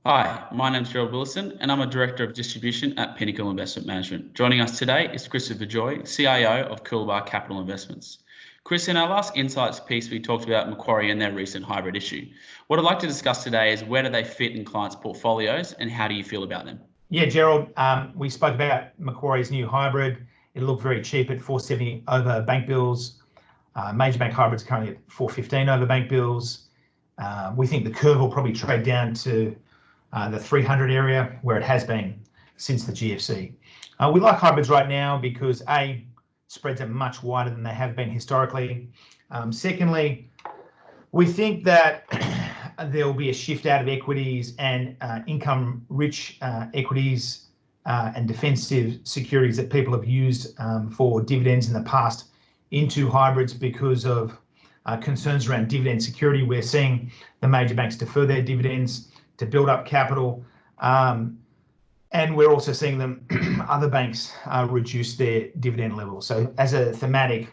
Hi, my name's Gerald Willeston and I'm a Director of Distribution at Pinnacle Investment Management. Joining us today is Christopher Joye, CIO of Coolabah Capital Investments. Chris, in our last Insights piece, we talked about Macquarie and their recent hybrid issue. What I'd like to discuss today is where do they fit in clients' portfolios and how do you feel about them? Yeah, Gerald, we spoke about Macquarie's new hybrid. It looked very cheap at 470 over bank bills. Major bank hybrids currently at 415 over bank bills. We think the curve will probably trade down to the 300 area where it has been since the GFC. We like hybrids right now because A, spreads are much wider than they have been historically. Secondly, we think that there will be a shift out of equities and income-rich equities and defensive securities that people have used for dividends in the past into hybrids because of concerns around dividend security. We're seeing the major banks defer their dividends to build up capital. And we're also seeing them, other banks reduce their dividend levels. So as a thematic,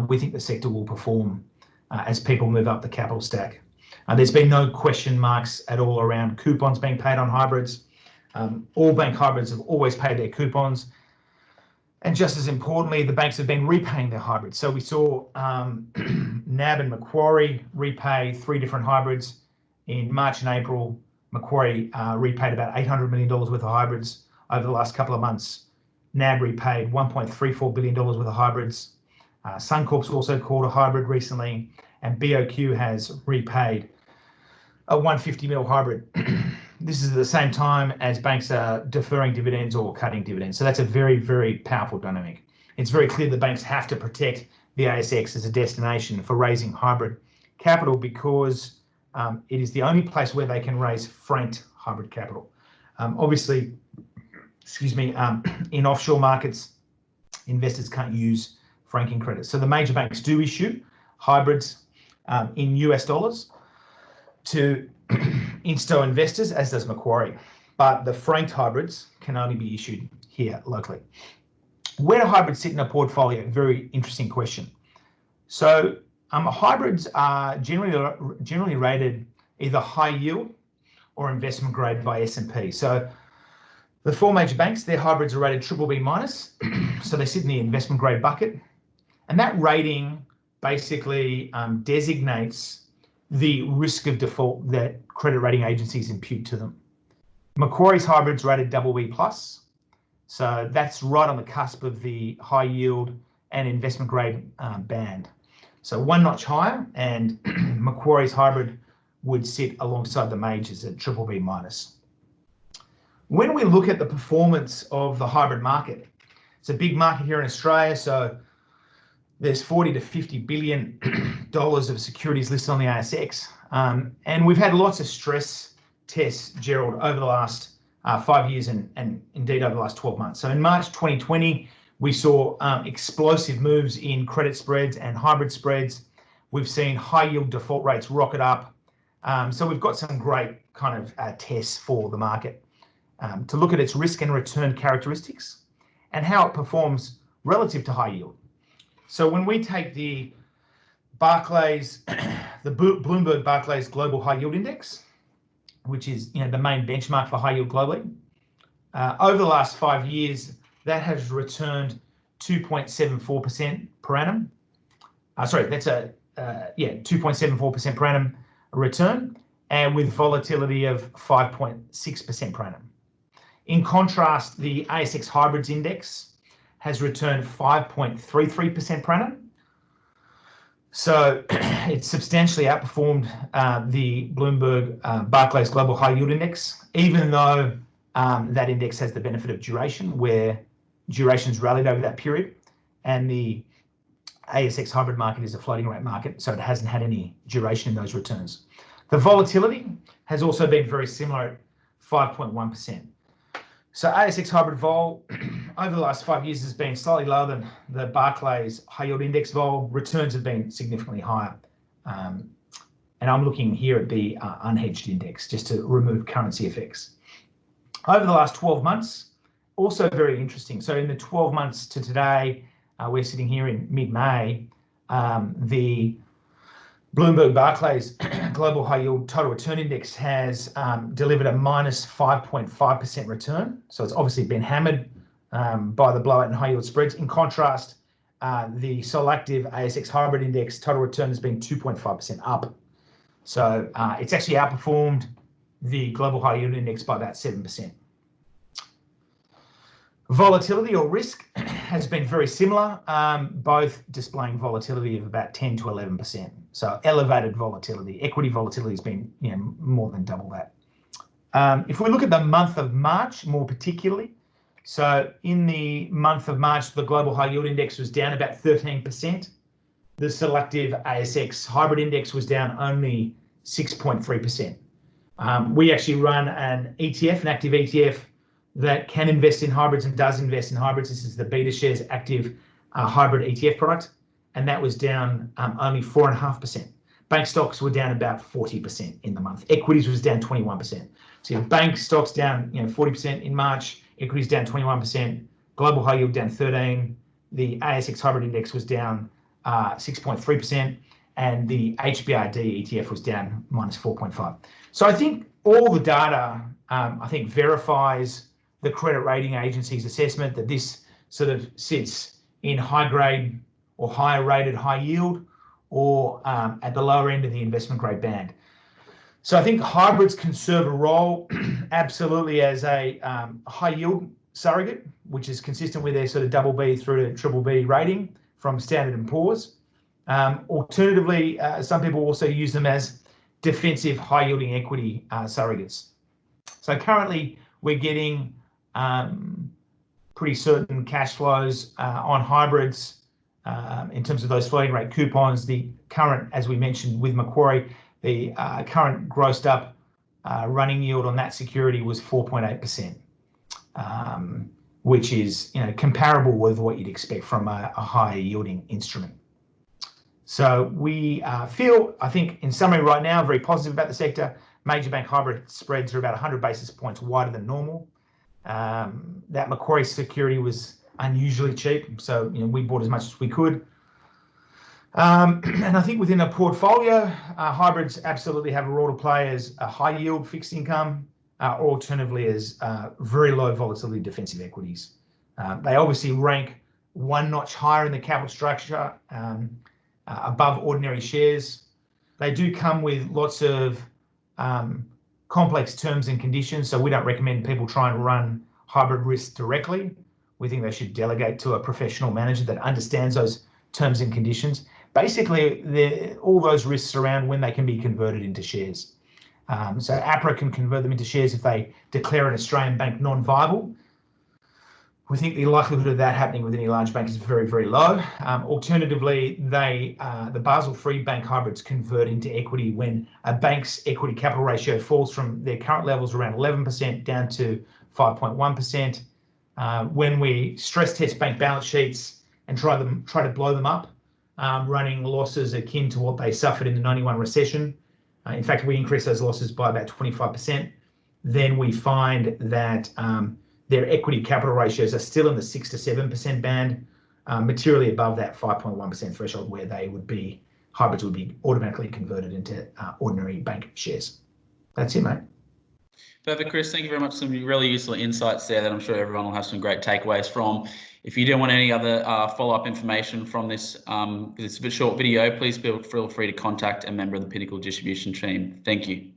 we think the sector will perform as people move up the capital stack. There's been no question marks at all around coupons being paid on hybrids. All bank hybrids have always paid their coupons. And just as importantly, the banks have been repaying their hybrids. So we saw NAB and Macquarie repay 3 different hybrids. In March and April, Macquarie repaid about $800 million worth of hybrids over the last couple of months. NAB repaid $1.34 billion worth of hybrids. Suncorp's also called a hybrid recently, and BOQ has repaid a $150 million hybrid. This is at the same time as banks are deferring dividends or cutting dividends. So that's a very, very powerful dynamic. It's very clear that banks have to protect the ASX as a destination for raising hybrid capital because it is the only place where they can raise franked hybrid capital. Obviously, in offshore markets, investors can't use franking credits. So the major banks do issue hybrids in US dollars to insto investors, as does Macquarie. But the franked hybrids can only be issued here locally. Where do hybrids sit in a portfolio? Very interesting question. So hybrids are generally rated either high yield or investment grade by S&P. So the 4 major banks, their hybrids are rated BBB minus, so they sit in the investment grade bucket. And that rating basically designates the risk of default that credit rating agencies impute to them. Macquarie's hybrids rated BB plus, so that's right on the cusp of the high yield and investment grade band. So 1 notch higher, and Macquarie's hybrid would sit alongside the majors at BBB minus. When we look at the performance of the hybrid market, it's a big market here in Australia, so there's $40 to $50 billion of securities listed on the ASX. And we've had lots of stress tests, Gerald, over the last 5 years and indeed over the last 12 months. So in March 2020, we saw explosive moves in credit spreads and hybrid spreads. We've seen high yield default rates rocket up. So we've got some great kind of tests for the market to look at its risk and return characteristics and how it performs relative to high yield. So when we take the Barclays, the Bloomberg Barclays Global High Yield Index, which is the main benchmark for high yield globally, over the last 5 years, that has returned 2.74% per annum. That's a 2.74% per annum return, and with volatility of 5.6% per annum. In contrast, the ASX Hybrids Index has returned 5.33% per annum. So it's substantially outperformed the Bloomberg Barclays Global High Yield Index, even though that index has the benefit of duration, where duration's rallied over that period, and the ASX hybrid market is a floating rate market, so it hasn't had any duration in those returns. The volatility has also been very similar at 5.1%. So ASX hybrid vol over the last 5 years has been slightly lower than the Barclays high yield index vol. Returns have been significantly higher. And I'm looking here at the unhedged index just to remove currency effects. Over the last 12 months, also very interesting. So in the 12 months to today, we're sitting here in mid-May, the Bloomberg Barclays Global High Yield Total Return Index has delivered a minus 5.5% return. So it's obviously been hammered by the blowout in high yield spreads. In contrast, the Solactive ASX Hybrid Index total return has been 2.5% up. So it's actually outperformed the Global High Yield Index by about 7%. Volatility or risk has been very similar, both displaying volatility of about 10 to 11%. So elevated volatility. Equity volatility has been more than double that. If we look at the month of March more particularly, so in the month of March, the Global High Yield Index was down about 13%. The Selective ASX Hybrid Index was down only 6.3%. We actually run an ETF, an active ETF, that can invest in hybrids and does invest in hybrids. This is the Beta Shares Active Hybrid ETF product, and that was down only 4.5%. Bank stocks were down about 40% in the month. Equities was down 21%. So your bank stocks down 40% in March, equities down 21%, global high yield down 13%, the ASX Hybrid Index was down 6.3%, and the HBRD ETF was down minus 4.5%. So I think all the data, verifies the credit rating agency's assessment that this sort of sits in high grade or higher rated high yield, or at the lower end of the investment grade band. So I think hybrids can serve a role absolutely as a high yield surrogate, which is consistent with their sort of BB through to BBB rating from Standard & Poor's. Alternatively, some people also use them as defensive high yielding equity surrogates. So currently we're getting pretty certain cash flows on hybrids in terms of those floating rate coupons. The current, as we mentioned with Macquarie, the current grossed up running yield on that security was 4.8%, which is comparable with what you'd expect from a higher yielding instrument. So we feel, I think, in summary right now, very positive about the sector. Major bank hybrid spreads are about 100 basis points wider than normal. That Macquarie security was unusually cheap, so we bought as much as we could. And I think within a portfolio, hybrids absolutely have a role to play as a high yield fixed income, or alternatively as very low volatility defensive equities. They obviously rank one notch higher in the capital structure, above ordinary shares. They do come with lots of complex terms and conditions, so we don't recommend people try and run hybrid risk directly. We think they should delegate to a professional manager that understands those terms and conditions. Basically, all those risks around when they can be converted into shares. So APRA can convert them into shares if they declare an Australian bank non-viable. We think the likelihood of that happening with any large bank is very, very low. Alternatively, the Basel III bank hybrids convert into equity when a bank's equity capital ratio falls from their current levels around 11% down to 5.1%. When we stress test bank balance sheets and try to blow them up, running losses akin to what they suffered in the 91 recession. In fact, we increased those losses by about 25%. Then we find that their equity capital ratios are still in the 6 to 7% band, materially above that 5.1% threshold where hybrids would be automatically converted into ordinary bank shares. That's it, mate. Perfect, Chris. Thank you very much. Some really useful insights there that I'm sure everyone will have some great takeaways from. If you don't want any other follow-up information from this, because it's a bit short video, please feel free to contact a member of the Pinnacle distribution team. Thank you.